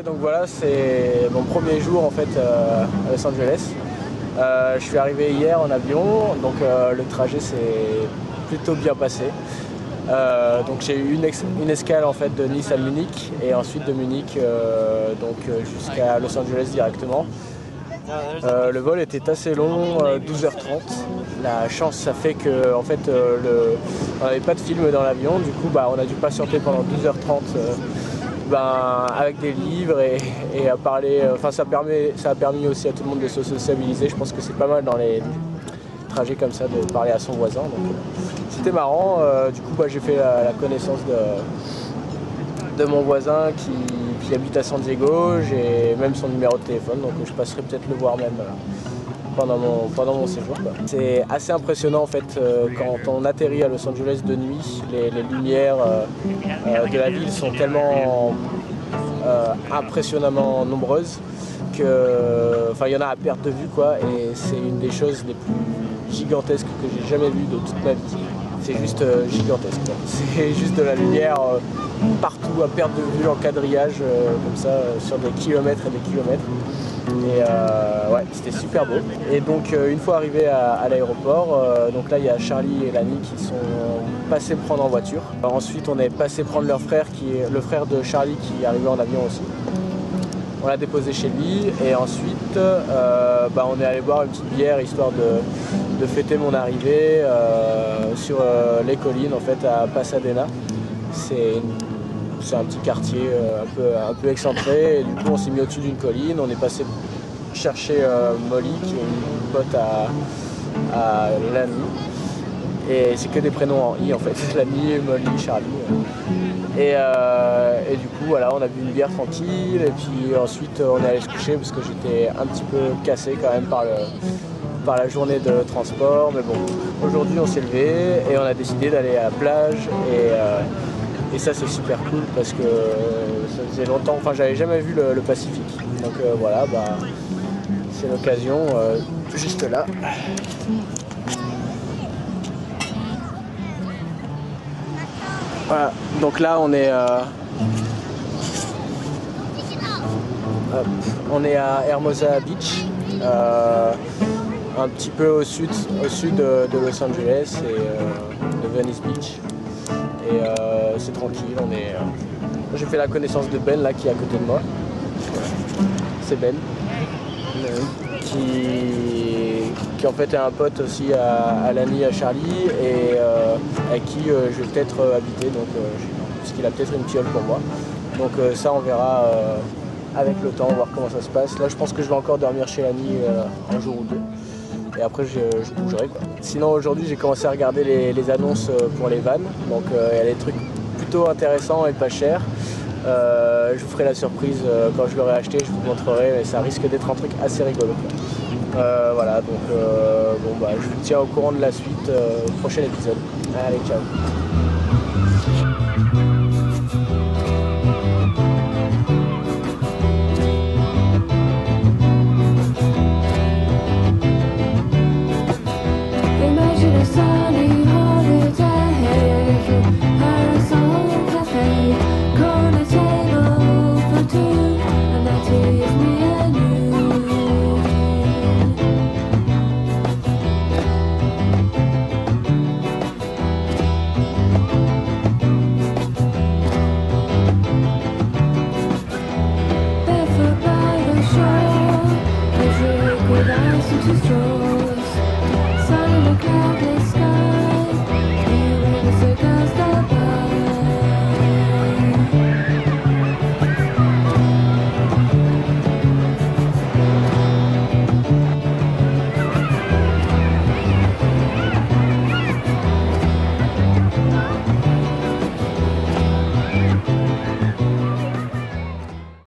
donc voilà, c'est mon premier jour en fait à Los Angeles. Je suis arrivé hier en avion, donc le trajet s'est plutôt bien passé. Donc j'ai eu une escale en fait de Nice à Munich et ensuite de Munich jusqu'à Los Angeles directement. Le vol était assez long, 12h30. La chance, ça fait que en fait, on n'avait pas de film dans l'avion, du coup on a dû patienter pendant 12h30 avec des livres et à parler. Enfin, ça a permis aussi à tout le monde de se sociabiliser. Je pense que c'est pas mal dans les trajets comme ça de parler à son voisin. Donc c'était marrant. Du coup, j'ai fait la connaissance de mon voisin qui habite à San Diego. J'ai même son numéro de téléphone, donc je passerai peut-être le voir même pendant mon séjour. C'est assez impressionnant en fait quand on atterrit à Los Angeles de nuit, les lumières de la ville sont tellement impressionnamment nombreuses que, il y en a à perte de vue quoi, et c'est une des choses les plus gigantesques que j'ai jamais vues de toute ma vie. C'est juste gigantesque quoi. C'est juste de la lumière partout à perte de vue en quadrillage comme ça sur des kilomètres et des kilomètres. Et ouais, c'était super beau. Et donc une fois arrivé à l'aéroport, donc là il y a Charlie et Lani qui sont passés me prendre en voiture. Alors, ensuite on est passé prendre leur frère, qui est le frère de Charlie qui est arrivé en avion aussi. On l'a déposé chez lui et ensuite on est allé boire une petite bière histoire de fêter mon arrivée sur les collines en fait à Pasadena. C'est un petit quartier un peu excentré et du coup on s'est mis au-dessus d'une colline, on est passé chercher Molly qui est une pote à Lani et c'est que des prénoms en I en fait, Lani, Molly, Charlie. Et du coup voilà, on a bu une bière tranquille et puis ensuite on est allé se coucher parce que j'étais un petit peu cassé quand même par la journée de transport, mais bon, aujourd'hui on s'est levé et on a décidé d'aller à la plage et ça c'est super cool parce que ça faisait longtemps, j'avais jamais vu le Pacifique, donc voilà, c'est l'occasion juste là. Voilà, donc là on est à Hermosa Beach, un petit peu au sud de Los Angeles et de Venice Beach. Et c'est tranquille, j'ai fait la connaissance de Ben là qui est à côté de moi. C'est Ben qui en fait est un pote aussi à Lani, à Charlie et avec qui je vais peut-être habiter, donc parce qu'il a peut-être une piole pour moi. Donc ça on verra avec le temps, voir comment ça se passe. Là je pense que je vais encore dormir chez Lani un jour ou deux. Et après je bougerai quoi. Sinon aujourd'hui j'ai commencé à regarder les annonces pour les vannes. Donc il y a des trucs plutôt intéressants et pas chers. Je vous ferai la surprise quand je l'aurai acheté, je vous montrerai, mais ça risque d'être un truc assez rigolo quoi. Voilà, donc je vous tiens au courant de la suite au prochain épisode. Allez, ciao.